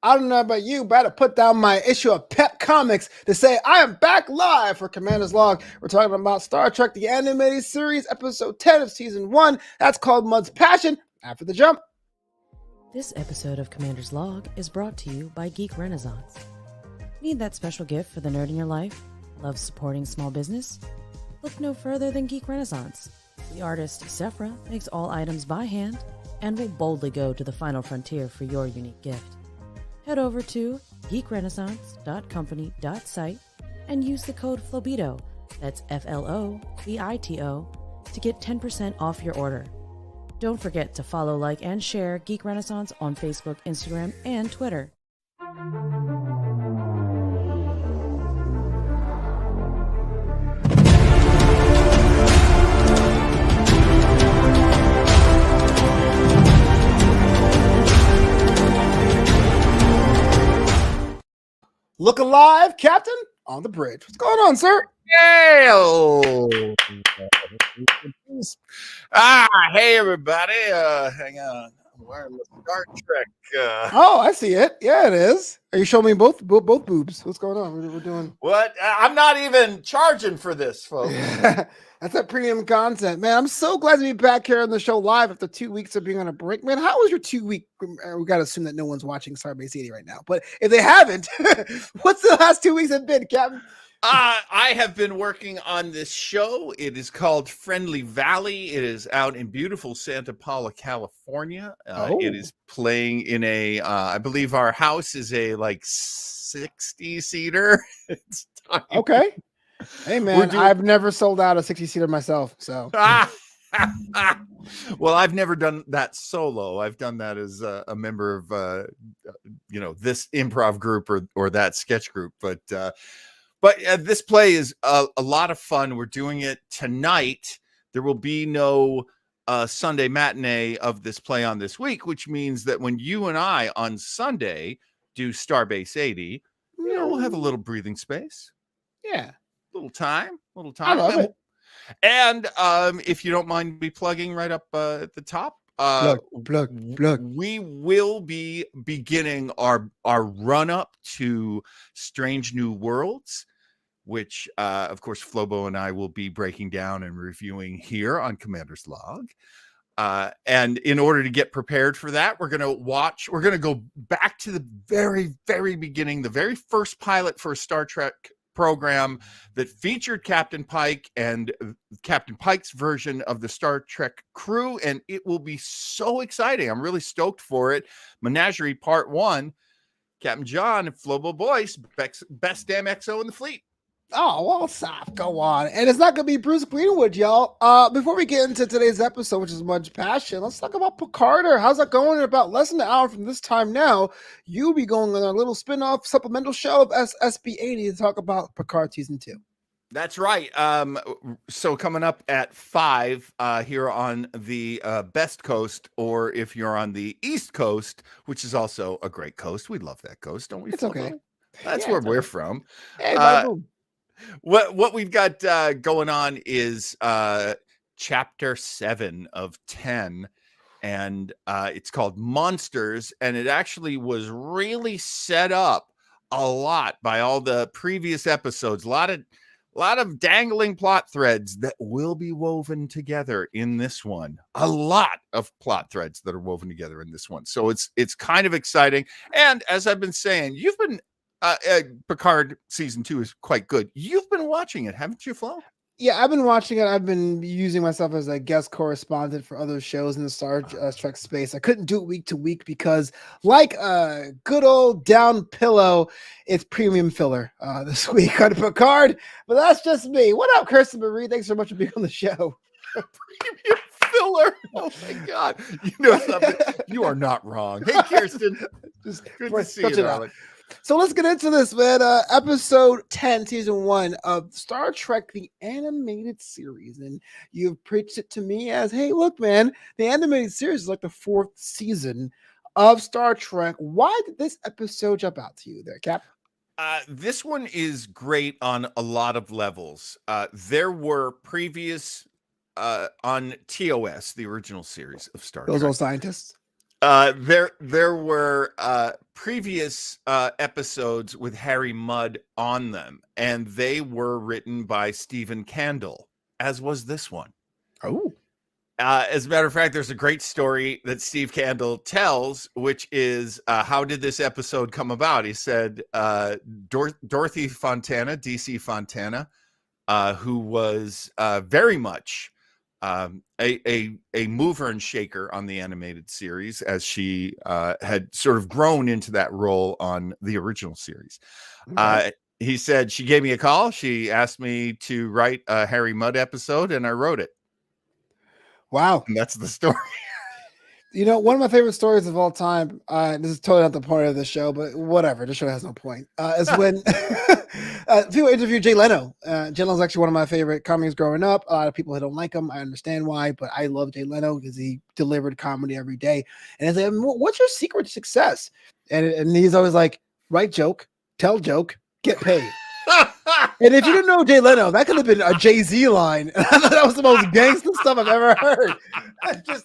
I don't know about you, but I had to put down my issue of Pep Comics to say I am back live for Commander's Log. We're talking about Star Trek The Animated Series, Episode 10 of Season 1. That's called Mud's Passion. After the jump. This episode of Commander's Log is brought to you by Geek Renaissance. Need that special gift for the nerd in your life? Love supporting small business? Look no further than Geek Renaissance. The artist, Sephra, makes all items by hand and will boldly go to the final frontier for your unique gift. Head over to geekrenaissance.company.site and use the code FLOBITO, that's FLOBITO, to get 10% off your order. Don't forget to follow, like, and share Geek Renaissance on Facebook, Instagram, and Twitter. Look alive, Captain, on the bridge. What's going on, sir? Hey, hey everybody. Hang on. I'm wearing the Star Trek. Oh, I see it. Yeah, it is. Are you showing me both boobs? What's going on? We're doing What? I'm not even charging for this, folks. That's that premium content, man. I'm so glad to be back here on the show live after 2 weeks of being on a break, man. How was your 2 week? We gotta assume that no one's watching Starbase 80 right now, but if they haven't, what's the last 2 weeks have been, Captain? I have been working on this show. It is called Friendly Valley. It is out in beautiful Santa Paula, California. It is playing in a, I believe our house is a like 60-seater. It's tiny. Okay. Hey, man, I've never sold out a 60-seater myself, so. Well, I've never done that solo. I've done that as a member of, this improv group or that sketch group. But this play is a lot of fun. We're doing it tonight. There will be no Sunday matinee of this play on this week, which means that when you and I on Sunday do Starbase 80, we'll have a little breathing space. Yeah. Little time. I love it. And if you don't mind me plugging right up at the top, plug. We will be beginning our run up to Strange New Worlds, which of course Flobo and I will be breaking down and reviewing here on Commander's Log. And in order to get prepared for that, we're going to go back to the very, very beginning, the very first pilot for a Star Trek program that featured Captain Pike and Captain Pike's version of the Star Trek crew, and it will be so exciting. I'm really stoked for it. Menagerie Part 1, Captain John and Flobo Boyce, best damn XO in the fleet. Oh, well, stop. Go on. And it's not going to be Bruce Greenwood, y'all. Before we get into today's episode, which is Mud's Passion, let's talk about Picard. How's that going? In about less than an hour from this time now, you'll be going on a little spin-off supplemental show of SB80 to talk about Picard Season 2. That's right. So coming up at 5 here on the Best Coast, or if you're on the East Coast, which is also a great coast. We love that coast, don't we? It's okay. That's where we're from. Hey, what we've got going on is chapter 7 of 10, and it's called Monsters, and it actually was really set up a lot by all the previous episodes. A lot of dangling plot threads that will be woven together in this one. A lot of plot threads that are woven together in this one. So it's kind of exciting. And as I've been saying, you've been Picard Season 2 is quite good. You've been watching it, haven't you, Flo? Yeah, I've been watching it. I've been using myself as a guest correspondent for other shows in the Star Trek space. I couldn't do it week to week because, like a good old down pillow, it's premium filler this week on Picard. But that's just me. What up, Kirsten Marie? Thanks so much for being on the show. Premium filler. Oh my God! You know something? You are not wrong. Hey, Kirsten. Just good to see you, darling. So let's get into this, man. Episode 10, Season 1 of Star Trek, the animated series. And you've preached it to me as, hey, look, man, the animated series is like the 4th season of Star Trek. Why did this episode jump out to you there, Cap? This one is great on a lot of levels. There were previous on TOS, the original series of Star Trek. Those old scientists. There were previous episodes with Harry Mudd on them, and they were written by Stephen Candle, as was this one. Oh, as a matter of fact, there's a great story that Steve Candle tells, which is how did this episode come about? He said Dorothy Fontana, DC Fontana, who was very much a mover and shaker on the animated series, as she had sort of grown into that role on the original series. okay. He said she gave me a call. She asked me to write a Harry Mudd episode, and I wrote it. Wow. And that's the story. You know, one of my favorite stories of all time, this is totally not the point of the show, but whatever, the show has no point, is when people interview Jay Leno. Jay Leno's actually one of my favorite comedies growing up. A lot of people who don't like him, I understand why, but I love Jay Leno because he delivered comedy every day. And it's like, what's your secret to success? And he's always like, write joke, tell joke, get paid. And if you didn't know Jay Leno, that could have been a Jay-Z line. I thought that was the most gangster stuff I've ever heard.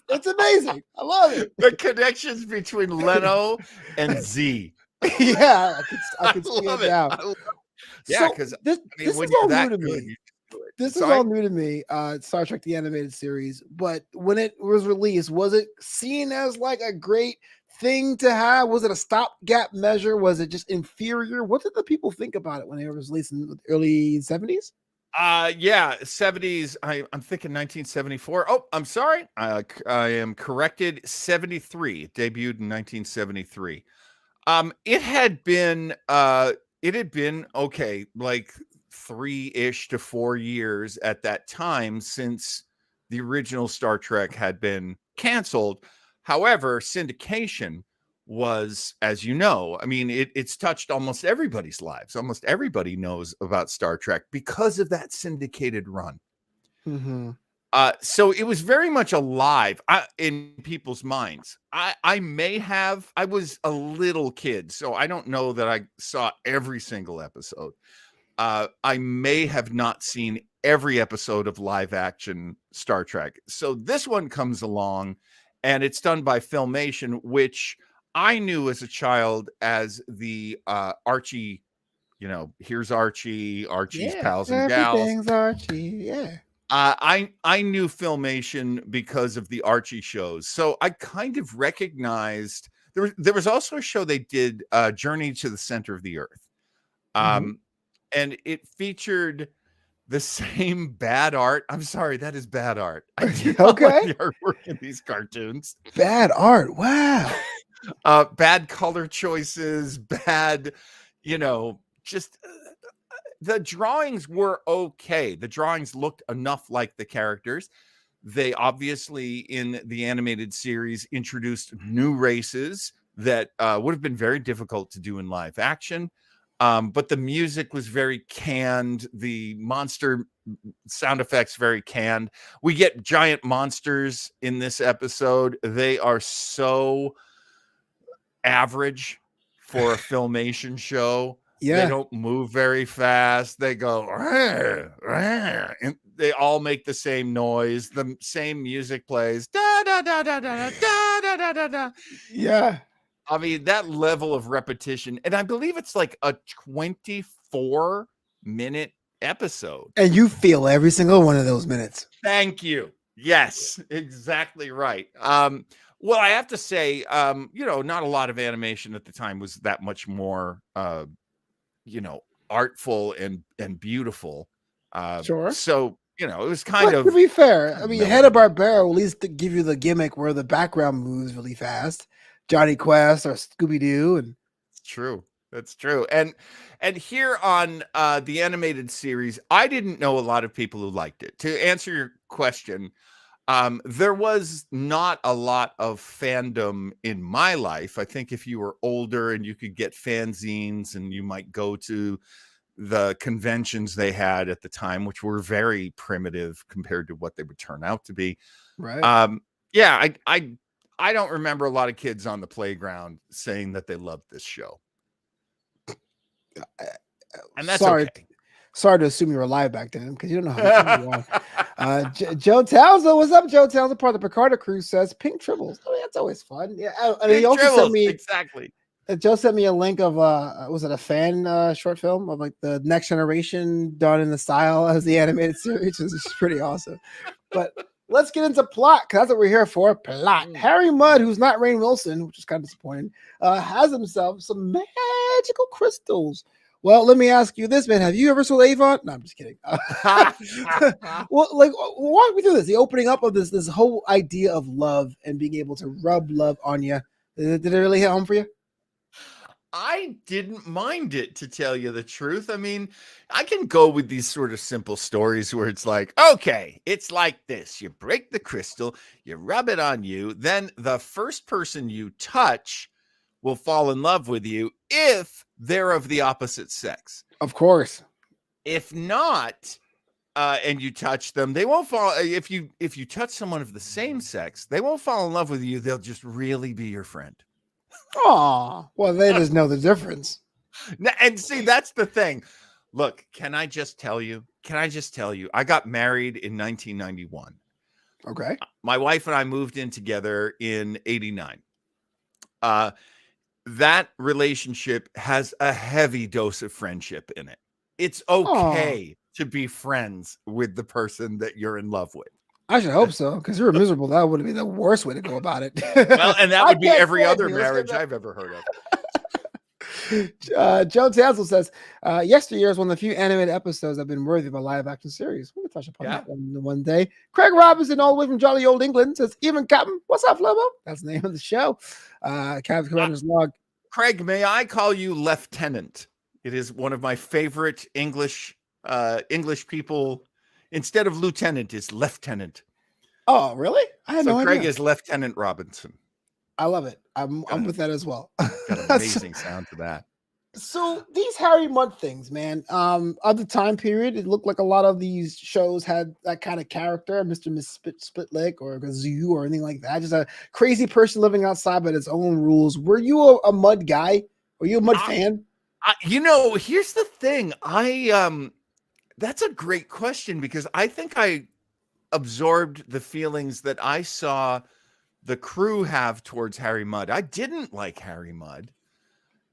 It's amazing. I love it. The connections between Leno and Z. Yeah, I could see it now. Yeah, because this when is you're all that new to good, me. you do it. This is So I- all new to me. Star Trek: The Animated Series, but when it was released, was it seen as like a great thing to have? Was it a stopgap measure? Was it just inferior? What did the people think about it when it was released in the early 70s? Yeah, 70s. I'm thinking 1974. Oh, I'm sorry. I am corrected. 73. Debuted in 1973. It had been okay, like 3-ish to 4 years at that time since the original Star Trek had been canceled. However, syndication was, as you know, I mean, it's touched almost everybody's lives. Almost everybody knows about Star Trek because of that syndicated run. Mm-hmm. So it was very much alive in people's minds. I was a little kid, so I don't know that I saw every single episode. I may have not seen every episode of live action Star Trek. So this one comes along, and it's done by Filmation, which I knew as a child as the Archie, here's Archie's pals and gals. Everything's Archie, yeah. I knew Filmation because of the Archie shows. So I kind of recognized there was also a show they did, Journey to the Center of the Earth. And it featured the same bad art. I'm sorry, that is bad art. I do not like the artwork in these cartoons. Bad art. Wow. Bad color choices, bad, just the drawings were okay. The drawings looked enough like the characters. They obviously, in the animated series, introduced new races that would have been very difficult to do in live action. But the music was very canned. The monster sound effects very canned. We get giant monsters in this episode. They are so average for a Filmation show. Yeah. They don't move very fast. They go, "Rah, rah," and they all make the same noise. The same music plays. Da, da, da, da, da, da, da, da, da, da. Yeah. I mean, that level of repetition. And I believe it's like a 24-minute episode. And you feel every single one of those minutes. Thank you. Yes, exactly right. Well, I have to say, not a lot of animation at the time was that much more, artful and beautiful. Sure. So, it was kind But of. to be fair, I mean, no. Hanna-Barbera will at least give you the gimmick where the background moves really fast. Johnny Quest or Scooby-Doo. And It's true. That's true. And here on the animated series, I didn't know a lot of people who liked it. To answer your question, there was not a lot of fandom in my life. I think if you were older and you could get fanzines and you might go to the conventions they had at the time, which were very primitive compared to what they would turn out to be. right. I don't remember a lot of kids on the playground saying that they loved this show. And that's sorry. okay. Sorry to assume you were alive back then because you don't know how old you are. Joe Townsend, what's up, Joe Townsend? Part of the Picardo crew says Pink Tribbles. Oh, that's always fun. Yeah, and he Pink also Tribbles, sent me exactly. Joe sent me a link of was it a fan short film of like the Next Generation done in the style as the animated series, which is pretty awesome. But let's get into plot, because that's what we're here for. Plot. Harry Mudd, who's not Rainn Wilson, which is kind of disappointing, has himself some magical crystals. Well, let me ask you this, man. Have you ever sold Avon? No, I'm just kidding. Well, like, walk me through this. The opening up of this whole idea of love and being able to rub love on you. Did it really hit home for you? I didn't mind it, to tell you the truth. I mean, I can go with these sort of simple stories where it's like, okay, it's like this. You break the crystal, you rub it on you, then the first person you touch will fall in love with you if they're of the opposite sex. Of course. If not, and you touch them, they won't fall. If you touch someone of the same sex, they won't fall in love with you. They'll just really be your friend. Oh, well, they just know the difference. And see, that's the thing. Look, can I just tell you? I got married in 1991. Okay. My wife and I moved in together in 89. That relationship has a heavy dose of friendship in it. It's okay to be friends with the person that you're in love with. I should hope so, because you're miserable. That would be the worst way to go about it. Well, and that would be every other marriage I've ever heard of. Joe Tansel says, yesteryear is one of the few animated episodes that have been worthy of a live-action series. We'll touch upon that one day. Craig Robinson, all the way from jolly old England, says, even Captain, what's up, Flobo? That's the name of the show. Captain Commander's Log. Craig, may I call you Lieutenant? It is one of my favorite English people. Instead of lieutenant, is lieutenant. Oh, really? I had no idea. Craig is Lieutenant Robinson. I love it. I'm with that as well. Got an amazing sound to that. So these Harry Mudd things, man, of the time period, it looked like a lot of these shows had that kind of character, Mr. Miss Split Leg or Gazoo or anything like that. Just a crazy person living outside by his own rules. Were you a Mudd guy? Were you a Mudd fan? Here's the thing. That's a great question, because I think I absorbed the feelings that I saw the crew have towards Harry Mudd. I didn't like Harry Mudd.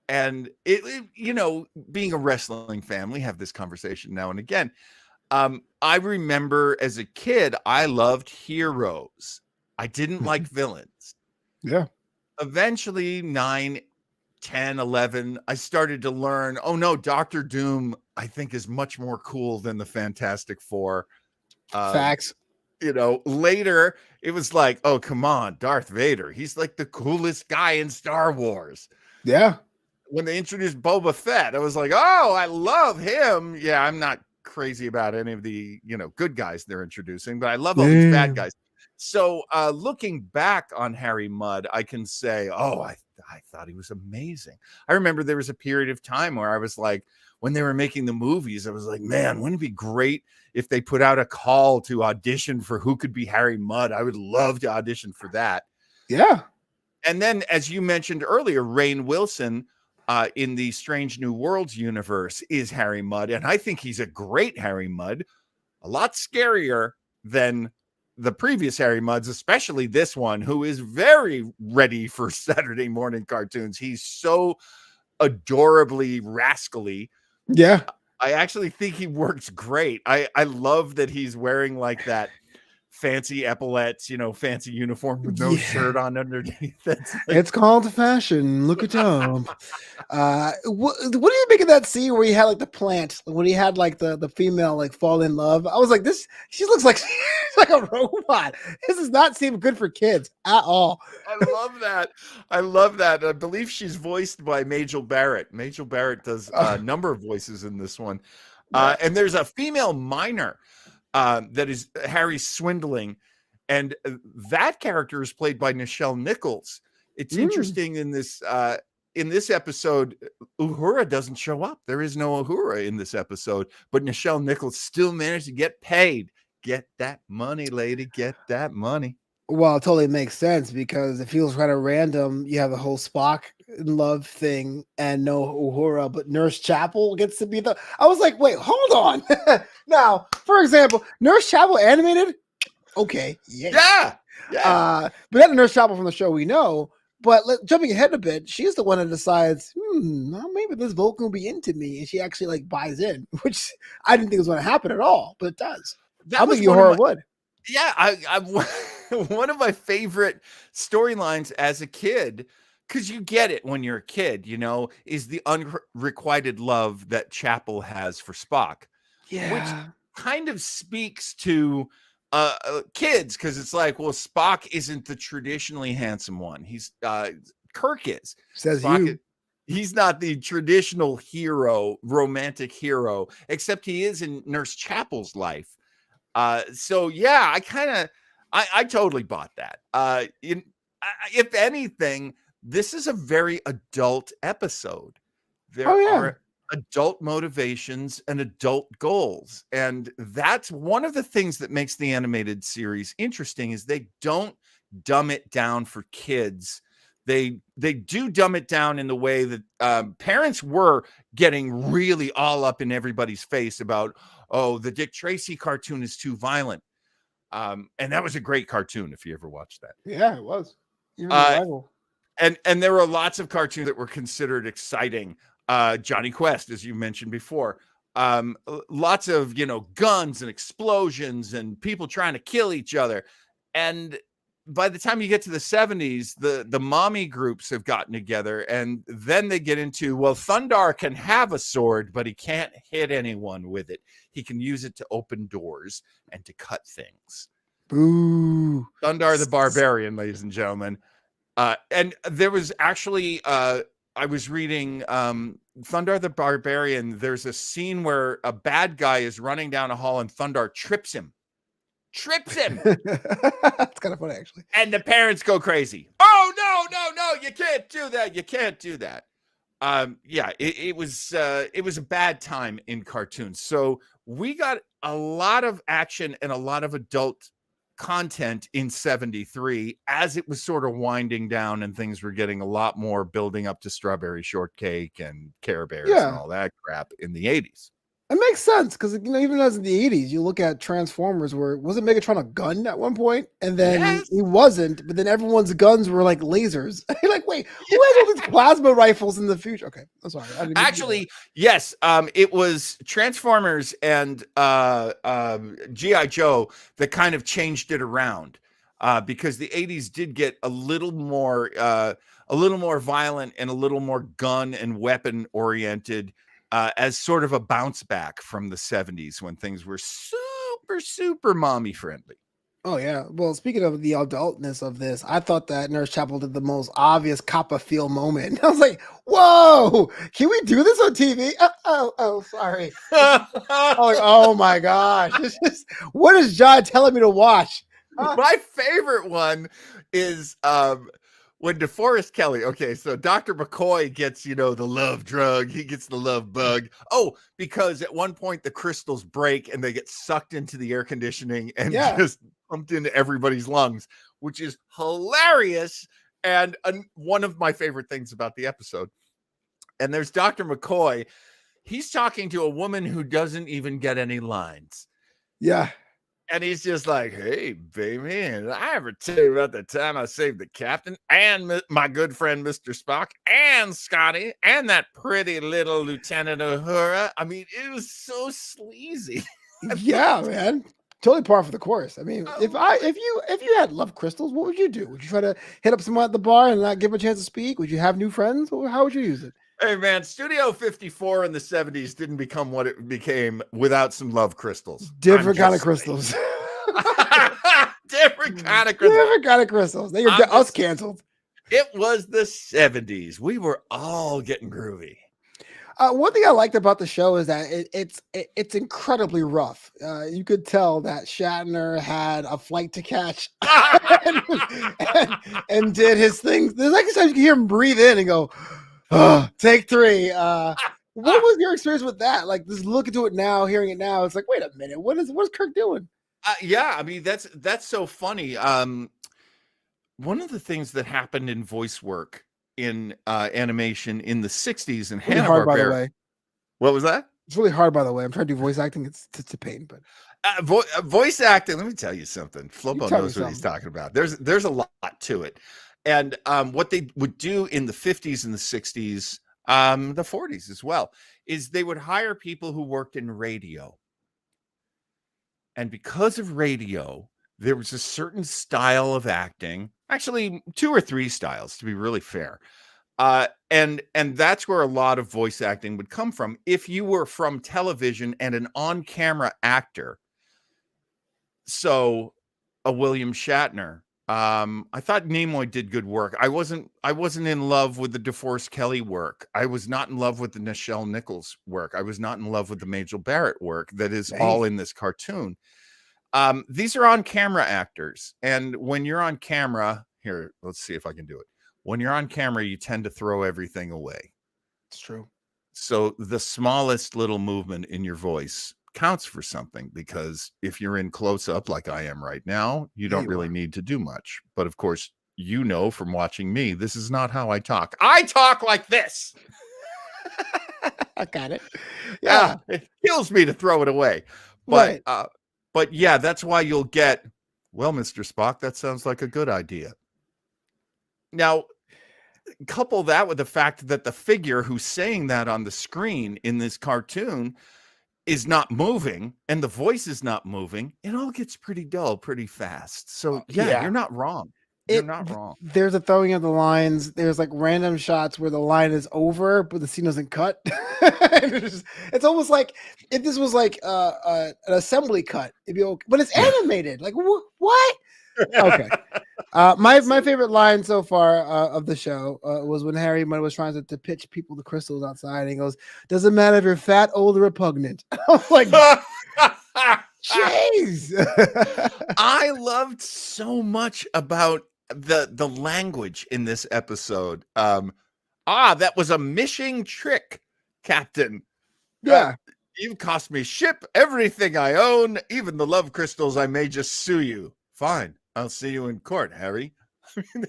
And being a wrestling fan, we have this conversation now and again. I remember as a kid, I loved heroes. I didn't like villains. Yeah. Eventually, 9, 10, 11, I started to learn, oh no, Dr. Doom, I think, is much more cool than the Fantastic Four. Facts. Later it was like, oh, come on, Darth Vader. He's like the coolest guy in Star Wars. Yeah. When they introduced Boba Fett, I was like, oh, I love him. Yeah, I'm not crazy about any of the, good guys they're introducing, but I love all these bad guys. So looking back on Harry Mudd, I can say, oh, I thought he was amazing. I remember there was a period of time where I was like, when they were making the movies, I was like, man, wouldn't it be great if they put out a call to audition for who could be Harry Mudd? I would love to audition for that. Yeah. And then, as you mentioned earlier, Rainn Wilson in the Strange New Worlds universe is Harry Mudd. And I think he's a great Harry Mudd, a lot scarier than the previous Harry Mudds, especially this one, who is very ready for Saturday morning cartoons. He's so adorably rascally. Yeah. I actually think he works great. I love that he's wearing like that fancy epaulets, fancy uniform with no shirt on underneath. It's called fashion. Look it up. What do you make of that scene where he had like the plant, when he had like the female like fall in love? I was like, she looks like she's like a robot. This does not seem good for kids at all. I love that. I believe she's voiced by Majel Barrett. Majel Barrett does a number of voices in this one. And there's a female miner that is Harry's swindling, and that character is played by Nichelle Nichols. It's interesting in this episode, Uhura doesn't show up. There is no Uhura in this episode, but Nichelle Nichols still managed to get paid. Get that money, lady. Get that money. Well, it totally makes sense, because it feels kind of random. You have the whole Spock in love thing and no Uhura, but Nurse Chapel gets to be the. I was like, wait, hold on. Now, for example, Nurse Chapel animated. Okay, yeah. But that Nurse Chapel from the show we know, But jumping ahead a bit, she's the one that decides, well, maybe this Vulcan will be into me, and she actually like buys in, which I didn't think was going to happen at all, but it does. That I was think you one of horror my- would. Yeah, I one of my favorite storylines as a kid, because you get it when you're a kid, is the unrequited love that Chapel has for Spock, which kind of speaks to kids, because it's like, well, Spock isn't the traditionally handsome one. He's Kirk is. Says Spock you. He's not the traditional hero, romantic hero, except he is in Nurse Chapel's life. So yeah, I totally bought that. If anything, this is a very adult episode. There are adult motivations and adult goals, and that's one of the things that makes the animated series interesting. Is they don't dumb it down for kids. They do dumb it down in the way that parents were getting really all up in everybody's face about, oh, the Dick Tracy cartoon is too violent. And that was a great cartoon if you ever watched that. Yeah, it was. Even the rival. And there were lots of cartoons that were considered exciting. Johnny Quest, as you mentioned before. Lots of, guns and explosions and people trying to kill each other. And by the time you get to the 70s, the mommy groups have gotten together, and then they get into, well, Thundar can have a sword, but he can't hit anyone with it. He can use it to open doors and to cut things. Boo. Thundar the Barbarian, ladies and gentlemen. And there was actually, I was reading Thundar the Barbarian. There's a scene where a bad guy is running down a hall and Thundar trips him. That's kind of funny, actually. And the parents go crazy. Oh, no, you can't do that. It was a bad time in cartoons. So we got a lot of action and a lot of adult content in 73 as it was sort of winding down and things were getting a lot more building up to Strawberry Shortcake and Care Bears and all that crap in the 80s. It makes sense because even as in the 80s, you look at Transformers, where wasn't Megatron a gun at one point, and then he wasn't, but then everyone's guns were like lasers. You're like, wait, who has all these plasma rifles in the future? Okay, I'm sorry. Actually, yes, it was Transformers and G.I. Joe that kind of changed it around because the 80s did get a little more violent and a little more gun and weapon oriented. As sort of a bounce back from the 70s when things were super, super mommy friendly. Oh, yeah. Well, speaking of the adultness of this, I thought that Nurse Chapel did the most obvious Copperfield moment. I was like, whoa, can we do this on TV? Sorry. Oh my gosh. What is John telling me to watch? My favorite one is when DeForest Kelley, okay, so Dr. McCoy gets, the love drug. He gets the love bug. Oh, because at one point the crystals break and they get sucked into the air conditioning and just pumped into everybody's lungs, which is hilarious and one of my favorite things about the episode. And there's Dr. McCoy. He's talking to a woman who doesn't even get any lines. Yeah. And he's just like, hey, baby, and I ever tell you about the time I saved the captain and my good friend, Mr. Spock, and Scotty, and that pretty little Lieutenant Uhura. I mean, it was so sleazy. Yeah, man. Totally par for the course. I mean, if you had love crystals, what would you do? Would you try to hit up someone at the bar and not give them a chance to speak? Would you have new friends? Or how would you use it? Hey, man, Studio 54 in the 70s didn't become what it became without some love crystals. Different kind of crystals. Different kind of crystals. Different kind of crystals. They get us canceled. It was the 70s. We were all getting groovy. One thing I liked about the show is that it's incredibly rough. You could tell that Shatner had a flight to catch and did his things. There's like sometimes you can hear him breathe in and go, take three. What was your experience with that? Like, just looking to it now, hearing it now, it's like, wait a minute, what is Kirk doing? Yeah, I mean that's so funny. One of the things that happened in voice work in animation in the 60s and Really hard, by the way. What was that? It's really hard, by the way. I'm trying to do voice acting. It's a pain, but voice acting. Let me tell you something. Flobo knows what he's talking about. There's a lot to it. And what they would do in the 50s and the 60s, the 40s as well, is they would hire people who worked in radio. And because of radio, there was a certain style of acting, actually 2 or 3 styles to be really fair. And that's where a lot of voice acting would come from. If you were from television and an on-camera actor, so a William Shatner, I thought Nimoy did good work. I wasn't in love with the DeForest Kelley work. I was not in love with the Nichelle Nichols work. I was not in love with the Majel Barrett work that is all in this cartoon. These are on-camera actors, and when you're on camera, here, let's see if I can do it. When you're on camera, you tend to throw everything away. It's true. So the smallest little movement in your voice counts for something, because if you're in close up like I am right now, you don't really need to do much. But of course, you know from watching me, this is not how I talk. I talk like this. I got it. Yeah, it kills me to throw it away. But but yeah, that's why you'll get, well, Mr. Spock, that sounds like a good idea. Now, couple that with the fact that the figure who's saying that on the screen in this cartoon is not moving and the voice is not moving, it all gets pretty dull pretty fast. So yeah. You're not wrong. You're not wrong. There's a throwing of the lines. There's like random shots where the line is over, but the scene doesn't cut. It's almost like if this was like an assembly cut, it'd be okay, but it's animated. Like what? Okay. My favorite line so far of the show was when Harry Mudd was trying to pitch people the crystals outside, and he goes, "Doesn't matter if you're fat, old, or repugnant." I was like, "Jeez!" I loved so much about the language in this episode. That was a mishing trick, Captain. Yeah. You've cost me ship, everything I own, even the love crystals. I may just sue you. Fine. I'll see you in court, Harry. I mean,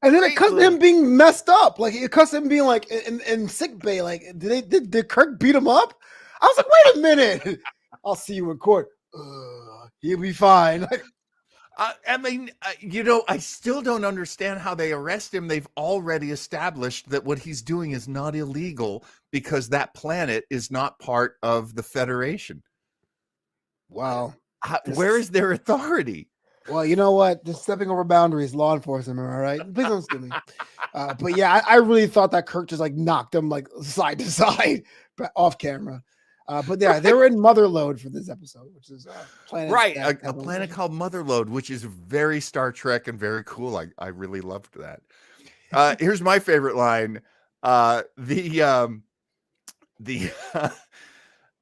and then it cuts him being messed up. Like it cuts him being like in sick bay. Like did Kirk beat him up? I was like, wait a minute. I'll see you in court. He'll be fine. I mean, I still don't understand how they arrest him. They've already established that what he's doing is not illegal because that planet is not part of the Federation. Wow. Where is their authority? Well, you know what? Just stepping over boundaries, law enforcement, am I right? Please don't sue me. But yeah, I really thought that Kirk just like knocked him like side to side off camera. But yeah, they were in Motherlode for this episode, which is planet, right, a planet called Motherlode, which is very Star Trek and very cool. I really loved that. Here's my favorite line: the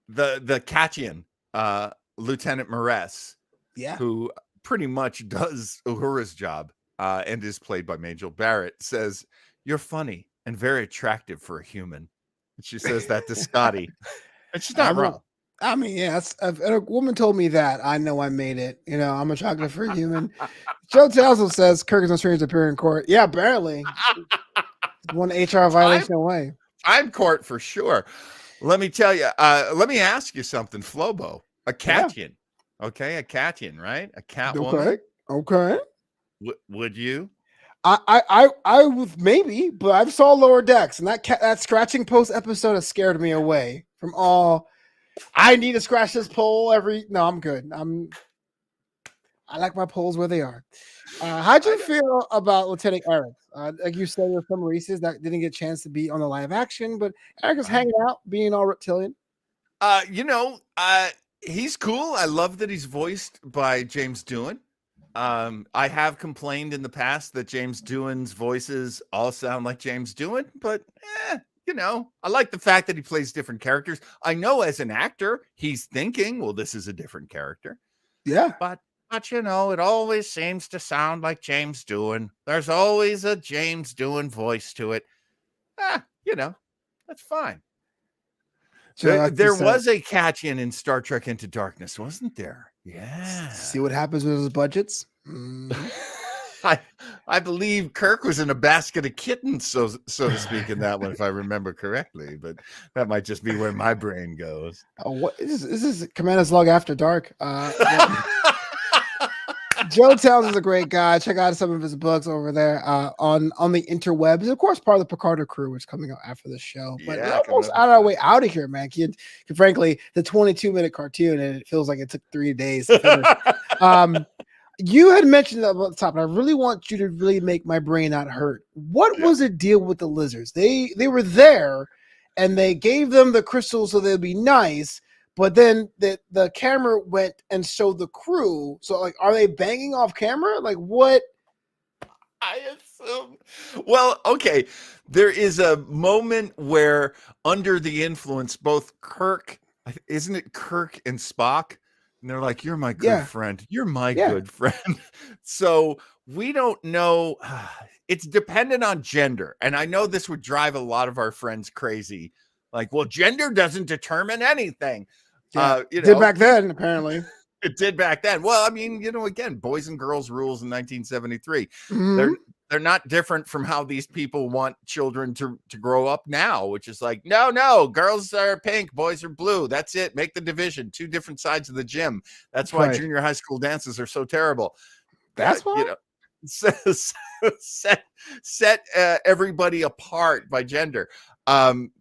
Katian, Lieutenant Maress, who pretty much does Uhura's job and is played by Majel Barrett, says, "You're funny and very attractive for a human." And she says that to Scotty. And she's not wrong. I mean, yeah, if a woman told me that, I know I made it. I'm attractive for a human. Joe Townsend says Kirk is no stranger to appear in court. Yeah, barely. One HR violation away. I'm court for sure. Let me tell you. Let me ask you something, Flobo. A Katian. Okay, a Katian, right? A cat woman. Okay. Would you? I would maybe, but I saw Lower Decks, and that scratching post episode has scared me away from all. I need to scratch this pole No, I'm good. I like my poles where they are. How'd you feel about Lieutenant Eric? Like you said, there's some races that didn't get a chance to be on the live action, but Eric is hanging out, being all reptilian. He's cool. I love that he's voiced by James Doohan. I have complained in the past that James Doohan's voices all sound like James Doohan, but I like the fact that he plays different characters. I know as an actor, he's thinking, well, this is a different character. Yeah. But it always seems to sound like James Doohan. There's always a James Doohan voice to it. That's fine. There was a Katian in Star Trek Into Darkness, wasn't there? Yeah. See what happens with those budgets? I believe Kirk was in a basket of kittens, so to speak, in that one, if I remember correctly. But that might just be where my brain goes. Oh, what is this? Commander's Log After Dark. Joe Towns is a great guy. Check out some of his books over there on the interwebs. Of course, part of the Picardo crew, which is coming out after the show. But we're Yeah, coming almost up out with of our that. way out of here, man. Frankly, the 22-minute cartoon, and it feels like it took 3 days to finish. You had mentioned that about the top, and I really want you to really make my brain not hurt. What was the deal with the lizards? They were there, and they gave them the crystals so they'd be nice. But then the camera went and showed the crew. So, like, are they banging off camera? Like, what? I assume. Well, okay. There is a moment where, under the influence, both isn't it Kirk and Spock? And they're like, "You're my good friend. You're my good friend." So we don't know. It's dependent on gender. And I know this would drive a lot of our friends crazy. Like, well, gender doesn't determine anything. Did back then, apparently. It did back then. Well, I mean, again, boys and girls rules in 1973. Mhm. They're not different from how these people want children to grow up now, which is like, no, girls are pink, boys are blue. That's it. Make the division. 2 different sides of the gym. That's why junior high school dances are so terrible. That's why. Set everybody apart by gender.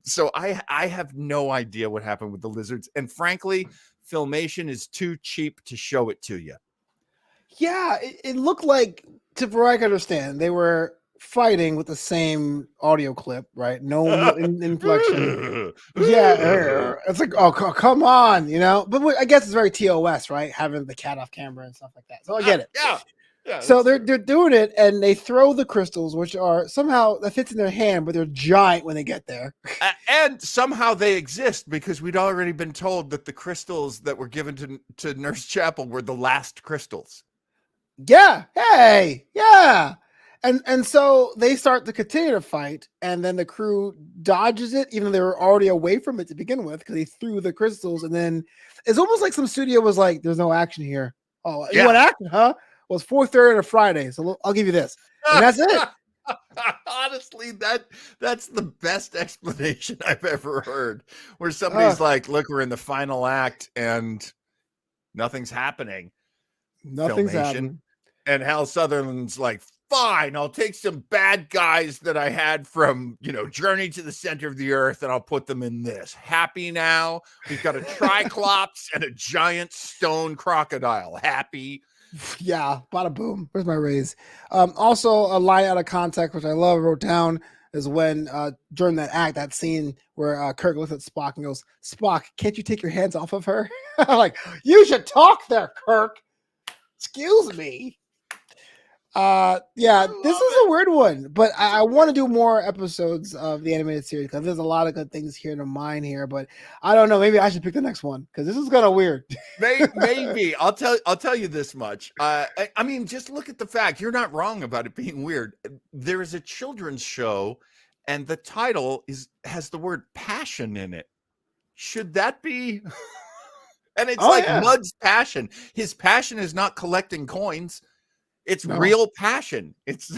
So I have no idea what happened with the lizards, and frankly, Filmation is too cheap to show it to you. Yeah, it looked like, to where I can understand, they were fighting with the same audio clip, right? No inflection. Yeah, it's like, oh, come on, But I guess it's very TOS, right? Having the cat off camera and stuff like that. So I get it. Yeah. So they're doing it, and they throw the crystals, which are somehow that fits in their hand, but they're giant when they get there. And somehow they exist, because we'd already been told that the crystals that were given to Nurse Chapel were the last crystals. Yeah. Hey. Yeah. And so they start to continue to fight, and then the crew dodges it, even though they were already away from it to begin with, because they threw the crystals. And then it's almost like some studio was like, "There's no action here." Oh, you want action, huh? Well, it's 4:30 on a Friday, so I'll give you this, and that's it. Honestly, that's the best explanation I've ever heard. Where somebody's like, "Look, we're in the final act, and nothing's happening." Nothing's happening. And Hal Sutherland's like, "Fine, I'll take some bad guys that I had from, Journey to the Center of the Earth, and I'll put them in this. Happy now? We've got a Triclops and a giant stone crocodile. Happy?" Yeah, bada boom. Where's my raise? Also, a line out of context, which I wrote down, is when during that scene where Kirk looks at Spock and goes, "Spock, can't you take your hands off of her?" Like, you should talk there, Kirk. Excuse me. This is a weird one, but I want to do more episodes of the animated series, because there's a lot of good things here to mine here, but I don't know. Maybe I should pick the next one, because this is kind of weird. Maybe I'll tell you this much. I mean, just look at the fact. You're not wrong about it being weird. There is a children's show, and the title has the word passion in it. Should that be? And it's Mud's passion. His passion is not collecting coins. It's real passion. It's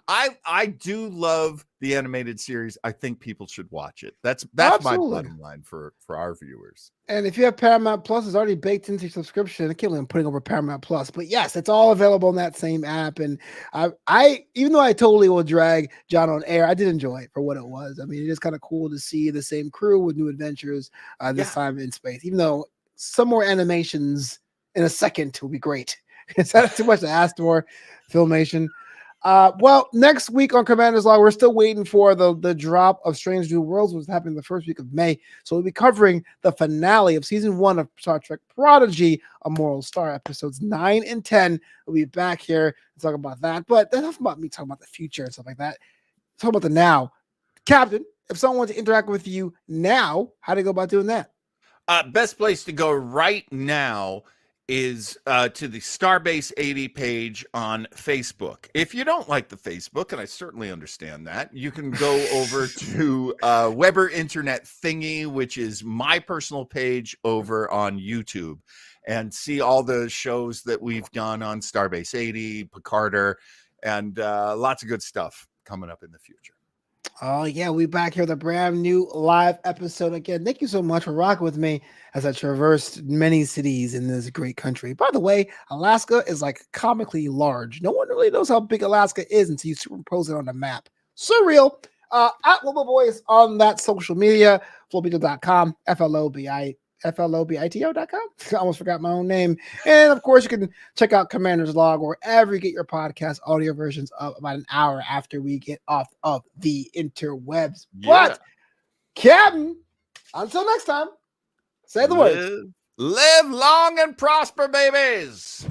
I do love the animated series. I think people should watch it. That's my bottom line for our viewers. And if you have Paramount Plus, it's already baked into your subscription. I can't believe I'm putting over Paramount Plus, but yes, it's all available in that same app. And I even though I totally will drag John on air, I did enjoy it for what it was. I mean, it is kind of cool to see the same crew with new adventures this time in space, even though some more animations in a second will be great. Is that too much to ask for, Filmation? Well, next week on Commander's Log, we're still waiting for the drop of Strange New Worlds, which is happening the first week of May. So we'll be covering the finale of season 1 of Star Trek Prodigy, A Moral Star, episodes 9 and 10. We'll be back here to talk about that. But enough about me talking about the future and stuff like that. Talk about the now. Captain, if someone wants to interact with you now, how do you go about doing that? Best place to go right now is to the Starbase 80 page on Facebook. If you don't like the Facebook, and I certainly understand that, you can go over to Weber Internet Thingy, which is my personal page over on YouTube, and see all the shows that we've done on Starbase 80, Picarder, and lots of good stuff coming up in the future. Oh yeah, we back here with a brand new live episode again. Thank you so much for rocking with me as I traversed many cities in this great country. By the way, Alaska is like comically large. No one really knows how big Alaska is until you superimpose it on the map. Surreal. At Lobo Boys on that social media, flobito.com, FLOBITO.com. I almost forgot my own name. And of course, you can check out Commander's Log wherever you get your podcast audio versions of about an hour after we get off of the interwebs. Yeah. But, Captain, until next time, say the words. Live long and prosper, babies.